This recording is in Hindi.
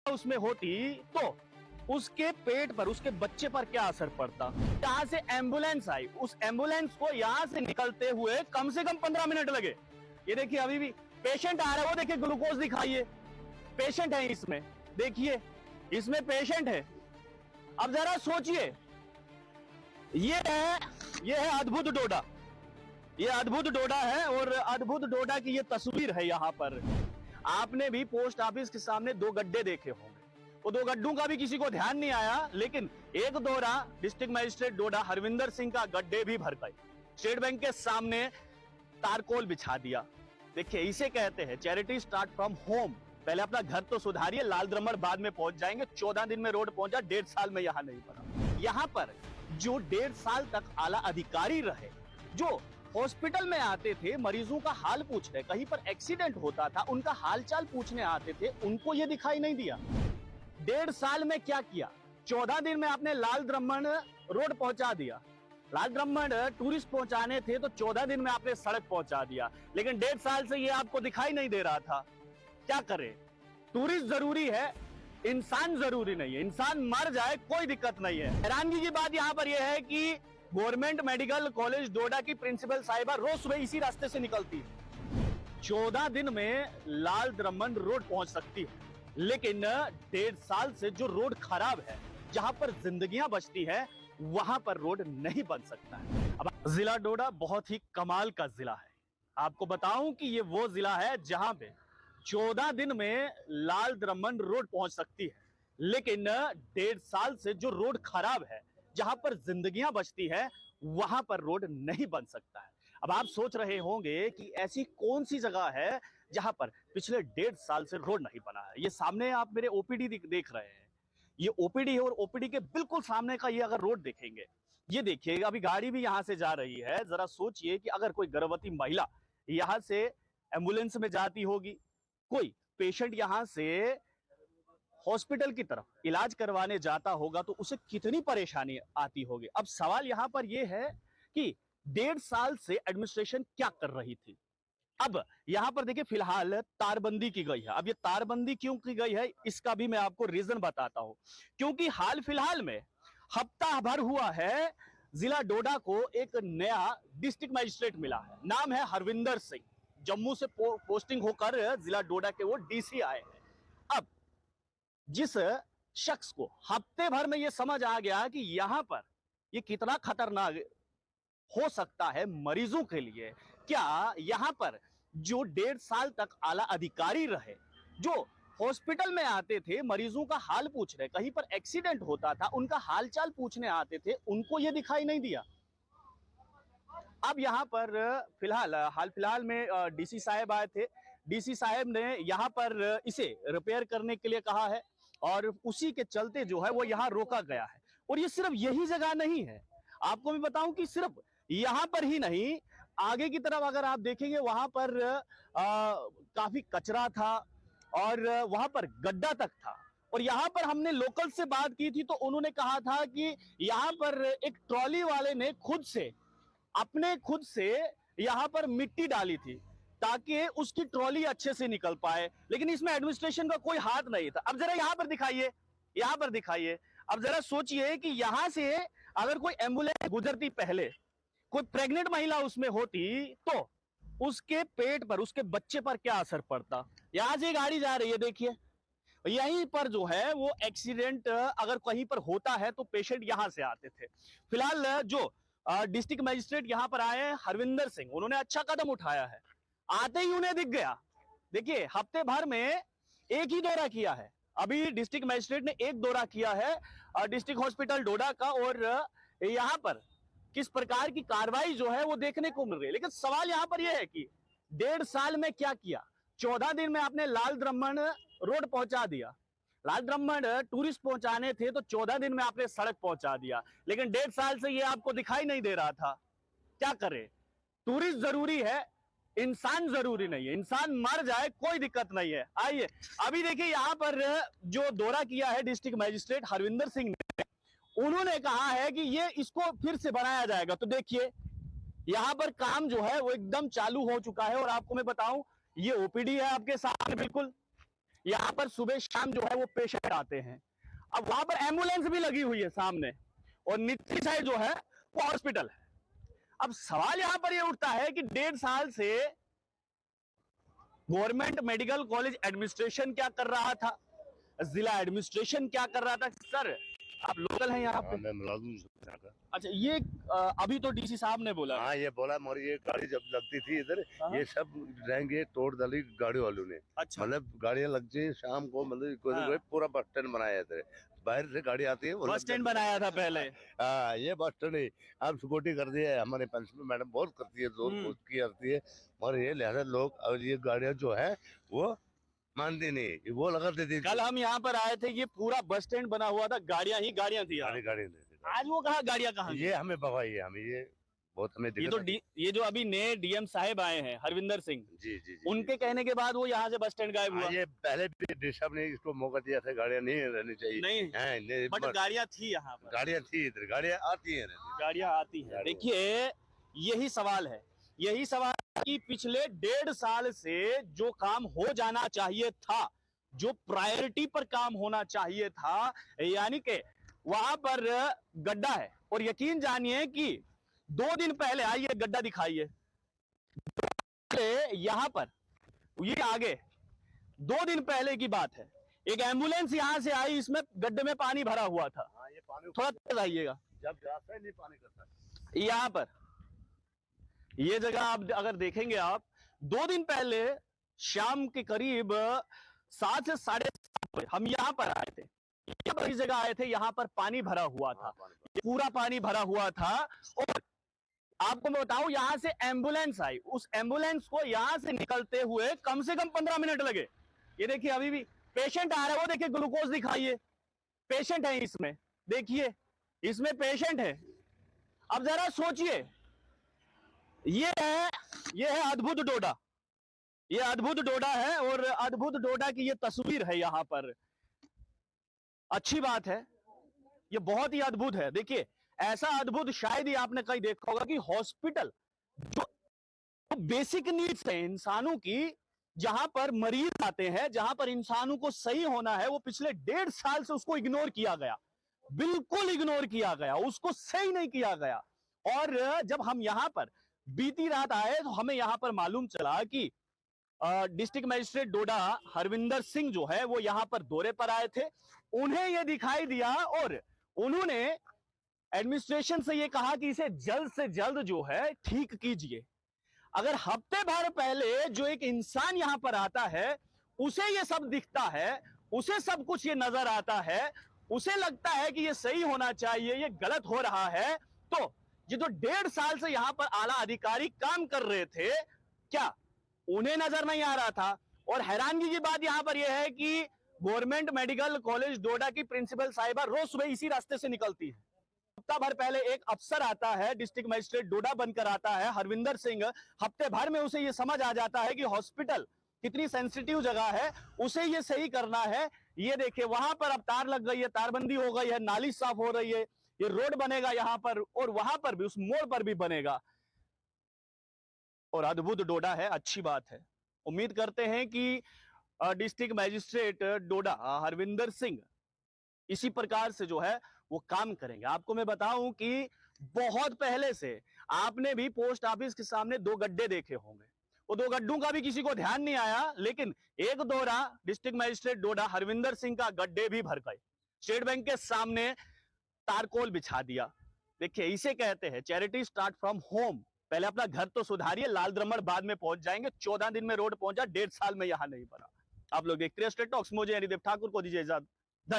उसमें होती तो उसके पेट पर, उसके बच्चे पर क्या असर पड़ता। यहाँ से एम्बुलेंस आई, उस एम्बुलेंस को यहाँ से निकलते हुए कम से कम 15 मिनट लगे। ये देखिए अभी भी पेशेंट आ रहा है, वो देखिए ग्लूकोज दिखाइए, पेशेंट है इसमें, देखिए इसमें पेशेंट है। अब जरा सोचिए, ये है अद्भुत डोडा, ये अद्भुत डोडा है और अद्भुत डोडा की ये तस्वीर है। यहाँ पर आपने भी पोस्ट ऑफिस के सामने 2 गड्ढे देखे होंगे, वो 2 गड्ढों का भी किसी को ध्यान नहीं आया, लेकिन एक दौरा डिस्ट्रिक्ट मजिस्ट्रेट डोडा हरविंदर सिंह का गड्ढे भी भर गए। स्टेट बैंक के सामने तारकोल बिछा दिया। देखिए इसे कहते हैं चैरिटी स्टार्ट फ्रॉम होम। पहले अपना घर तो सुधारिए, लाल द्रमण बाद में पहुंच जाएंगे। 14 दिन में रोड पहुंचा, 1.5 साल में यहां नहीं बना। यहां पर जो 1.5 साल तक आला अधिकारी रहे, जो हॉस्पिटल में आते थे मरीजों का हाल पूछने, कहीं पर एक्सीडेंट होता था उनका हालचाल पूछने आते थे, उनको ये दिखाई नहीं दिया। 1.5 साल में क्या किया? 14 दिन में आपने लाल द्रमण रोड पहुंचा दिया। लाल द्रमण टूरिस्ट पहुंचाने थे तो 14 दिन में आपने सड़क पहुंचा दिया, लेकिन 1.5 साल से ये आपको दिखाई नहीं दे रहा था। क्या करें? टूरिस्ट जरूरी है, इंसान जरूरी नहीं है। इंसान मर जाए कोई दिक्कत नहीं है। हैरानगी की बात यहाँ पर यह है कि गवर्नमेंट मेडिकल कॉलेज डोडा की प्रिंसिपल साहिबा रोज सुबह इसी रास्ते से निकलती है। 14 दिन में लाल द्रमण रोड पहुंच सकती है, लेकिन 1.5 साल से जो रोड खराब है, जहां पर जिंदगियां बचती है, वहां पर रोड नहीं बन सकता है। अब जिला डोडा बहुत ही कमाल का जिला है। आपको बताऊं कि ये वो जिला है जहां पे 14 दिन में लाल द्रमण रोड पहुंच सकती है, लेकिन 1.5 साल से जो रोड खराब है, जहां पर जिंदगियां बचती है, वहां पर रोड नहीं बन सकता है। अब आप सोच रहे होंगे कि ऐसी कौन सी जगह है जहां पर पिछले 1.5 साल से रोड नहीं बना है। ये सामने आप मेरे ओपीडी देख रहे हैं, ये ओपीडी है और ओपीडी के बिल्कुल सामने का ये अगर रोड देखेंगे, ये देखिएगा अभी गाड़ी भी यहां से जा रही है। जरा सोचिए कि अगर कोई गर्भवती महिला यहां से एम्बुलेंस में जाती होगी, कोई पेशेंट यहां से हॉस्पिटल की तरफ इलाज करवाने जाता होगा, तो उसे कितनी परेशानी आती होगी। अब सवाल यहां पर यह है कि 1.5 साल से एडमिनिस्ट्रेशन क्या कर रही थी। अब यहां पर देखिए फिलहाल तारबंदी की गई है। अब ये तारबंदी क्यों की गई है, इसका भी मैं आपको रीजन बताता हूं। क्योंकि हाल फिलहाल में हफ्ता भर हुआ है, जिला डोडा को एक नया डिस्ट्रिक्ट मजिस्ट्रेट मिला है, नाम है हरविंदर सिंह। जम्मू से पोस्टिंग होकर जिला डोडा के वो डीसी आए हैं। अब जिस शख्स को हफ्ते भर में ये समझ आ गया कि यहां पर ये कितना खतरनाक हो सकता है मरीजों के लिए, क्या यहां पर जो 1.5 साल तक आला अधिकारी रहे, जो हॉस्पिटल में आते थे मरीजों का हाल पूछने, कहीं पर एक्सीडेंट होता था उनका हालचाल पूछने आते थे, उनको ये दिखाई नहीं दिया। अब यहां पर हाल फिलहाल में डीसी साहब आए थे। डीसी साहब ने यहां पर इसे रिपेयर करने के लिए कहा है और उसी के चलते जो है वो यहां रोका गया है। और ये सिर्फ यही जगह नहीं है, आपको भी बताऊं कि सिर्फ यहां पर ही नहीं, आगे की तरफ अगर आप देखेंगे वहां पर काफी कचरा था और वहां पर गड्ढा तक था। और यहां पर हमने लोकल से बात की थी तो उन्होंने कहा था कि यहां पर एक ट्रॉली वाले ने खुद से यहां पर मिट्टी डाली थी ताकि उसकी ट्रॉली अच्छे से निकल पाए, लेकिन इसमें एडमिनिस्ट्रेशन का कोई हाथ नहीं था। अब जरा यहां पर दिखाइए, अब जरा सोचिए कि यहां से अगर कोई एम्बुलेंस गुजरती, पहले कोई प्रेग्नेंट महिला उसमें होती, तो उसके पेट पर, उसके बच्चे पर क्या असर पड़ता। यहां से गाड़ी जा रही है, देखिए यहीं पर जो है वो एक्सीडेंट अगर कहीं पर होता है तो पेशेंट यहां से आते थे। फिलहाल जो डिस्ट्रिक्ट मजिस्ट्रेट यहां पर आए हैं हरविंदर सिंह, उन्होंने अच्छा कदम उठाया है। आते ही उन्हें दिख गया, देखिए हफ्ते भर में एक ही दौरा किया है। अभी डिस्ट्रिक्ट मजिस्ट्रेट ने एक दौरा किया है डिस्ट्रिक्ट हॉस्पिटल डोडा का, और यहां पर किस प्रकार की कार्रवाई जो है वो देखने को मिल रही है। लेकिन सवाल यहां पर यह है कि 1.5 साल में क्या किया। 14 दिन में आपने लाल द्रमण रोड पहुंचा दिया, लाल द्रमण टूरिस्ट पहुंचाने थे तो 14 दिन में आपने सड़क पहुंचा दिया, लेकिन 1.5 साल से ये आपको दिखाई नहीं दे रहा था। क्या करें? टूरिस्ट जरूरी है, इंसान जरूरी नहीं है। इंसान मर जाए कोई दिक्कत नहीं है। आइए अभी देखिए यहां पर जो दौरा किया है डिस्ट्रिक्ट मजिस्ट्रेट हरविंदर सिंह ने, उन्होंने कहा है कि ये इसको फिर से बनाया जाएगा। तो देखिए यहां पर काम जो है वो एकदम चालू हो चुका है। और आपको मैं बताऊं, ये ओपीडी है आपके सामने, बिल्कुल यहाँ पर सुबह शाम जो है वो पेशेंट आते हैं। अब वहां पर एम्बुलेंस भी लगी हुई है सामने, और निचली साइड जो है वो हॉस्पिटल है। अब सवाल यहां पर ये उठता है कि 1.5 साल से गवर्नमेंट मेडिकल कॉलेज एडमिनिस्ट्रेशन क्या कर रहा था, जिला एडमिनिस्ट्रेशन क्या कर रहा था। सर आप लोकल हैं यहाँ पे? मैं मुलाजिम हूँ यहाँ का। अच्छा, ये अभी तो डीसी साहब ने बोला। हाँ, ये बोला मगर ये गाड़ी जब लगती थी इधर, हाँ। ये सब रहेंगे तोड़ डाली गाड़ी वालों ने। अच्छा, मतलब गाड़ियाँ लगती हैं शाम को, मतलब हाँ। पूरा बस स्टैंड बनाया है इधर। बाहर से गाड़ी आती है, बस स्टैंड बनाया था पहले। हाँ, ये बस स्टैंड है। अब सिक्योरिटी कर दिया है, हमारे प्रिंसिपल मैडम बहुत करती है, जोर की करती है, मगर ये लिहाजा लोग और ये गाड़ियाँ जो है वो मानती नहीं, वो लगा देती। कल हम यहाँ पर आए थे, ये पूरा बस स्टैंड बना हुआ था, गाड़ियां ही गाड़ियां थी यहाँ। गाड़ी आज वो कहा गाड़ियां कहाँ? ये हमें पवाई है, हमें ये बहुत हमें ये तो ये जो अभी नए डीएम साहब आए हैं हरविंदर सिंह, जी, उनके कहने के बाद वो यहाँ से बस स्टैंड गायब हुआ। ये पहले भी डिस्टर्ब ने इसको मौका दिया था, गाड़ियाँ नहीं रहनी चाहिए। नहीं, बट गाड़ियां थी यहाँ पर, गाड़ियाँ थी इधर, गाड़ियाँ आती हैं, गाड़ियां आती हैं। देखिए यही सवाल है, यही सवाल कि पिछले 1.5 साल से जो काम हो जाना चाहिए था, जो प्रायोरिटी पर काम होना चाहिए था, यानी कि वहां पर गड्ढा है। और यकीन जानिए कि 2 दिन पहले, आइए गड्ढा दिखाइए, यहां पर ये आगे 2 दिन पहले की बात है, एक एम्बुलेंस यहां से आई, इसमें गड्ढे में पानी भरा हुआ था। ये पानी थोड़ा तेज आइएगा, जब जाता है नहीं पानी करता। यहां पर ये जगह आप अगर देखेंगे, आप 2 दिन पहले शाम के करीब 7 से 7:30 बजे हम यहाँ पर आए थे, इस जगह आए थे, यहाँ पर पानी भरा हुआ था, पूरा पानी भरा हुआ था। और आपको मैं बताऊं, यहां से एम्बुलेंस आई, उस एम्बुलेंस को यहां से निकलते हुए कम से कम 15 मिनट लगे। ये देखिए अभी भी पेशेंट आ रहा है, वो देखिए ग्लूकोज दिखाइए, पेशेंट है इसमें, देखिए इसमें पेशेंट है। अब जरा सोचिए, ये है अद्भुत डोडा, ये अद्भुत डोडा है, और अद्भुत डोडा की ये तस्वीर है यहाँ पर। अच्छी बात है, ये बहुत ही अद्भुत है। देखिए ऐसा अद्भुत शायद ही आपने कहीं देखा होगा कि हॉस्पिटल जो बेसिक नीड्स है इंसानों की, जहां पर मरीज आते हैं, जहां पर इंसानों को सही होना है, वो पिछले 1.5 साल से उसको इग्नोर किया गया, बिल्कुल इग्नोर किया गया, उसको सही नहीं किया गया। और जब हम यहां पर बीती रात आए तो हमें यहां पर मालूम चला कि डिस्ट्रिक्ट मजिस्ट्रेट डोडा हरविंदर सिंह जो है वो यहां पर दौरे पर आए थे। उन्हें यह दिखाई दिया और उन्होंने एडमिनिस्ट्रेशन से यह कहा कि इसे जल्द से जल्द जो है ठीक कीजिए। अगर हफ्ते भर पहले जो एक इंसान यहां पर आता है, उसे ये सब दिखता है, उसे सब कुछ ये नजर आता है, उसे लगता है कि ये सही होना चाहिए, ये गलत हो रहा है, तो ये जो 1.5 साल से यहां पर आला अधिकारी काम कर रहे थे, क्या उन्हें नजर नहीं आ रहा था? और हैरानगी की बात यहां पर यह है कि गवर्नमेंट मेडिकल कॉलेज डोडा की प्रिंसिपल साहिबा रोज सुबह इसी रास्ते से निकलती है। हफ्ता भर पहले एक अफसर आता है, डिस्ट्रिक्ट मजिस्ट्रेट डोडा बनकर आता है, हरविंदर सिंह, हफ्ते भर में उसे यह समझ आ जाता है कि हॉस्पिटल कितनी सेंसिटिव जगह है, उसे ये सही करना है। ये देखिए वहां पर अब तार लग गई है, तारबंदी हो गई है, नाली साफ हो रही है, ये रोड बनेगा यहां पर, और वहां पर भी, उस मोड़ पर भी बनेगा। और अद्भुत डोडा है, अच्छी बात है। उम्मीद करते हैं कि डिस्ट्रिक्ट मजिस्ट्रेट डोडा हरविंदर सिंह इसी प्रकार से जो है वो काम करेंगे। आपको मैं बताऊं कि बहुत पहले से आपने भी पोस्ट ऑफिस के सामने 2 गड्ढे देखे होंगे, वो 2 गड्ढों का भी किसी को ध्यान नहीं आया, लेकिन एक दौरा डिस्ट्रिक्ट मजिस्ट्रेट डोडा हरविंदर सिंह का गड्ढे भी भर गए। स्टेट बैंक के सामने तारकोल बिछा दिया। देखिए इसे कहते हैं चैरिटी स्टार्ट फ्रॉम होम। पहले अपना घर तो सुधारिए, लाल द्रमण बाद में पहुंच जाएंगे। 14 दिन में रोड पहुंचा, 1.5 साल में यहां नहीं बना। आप लोग देखते रहिए स्ट्रेट टॉक्स, मुझे हरिदेव ठाकुर को दीजिए इजाजत।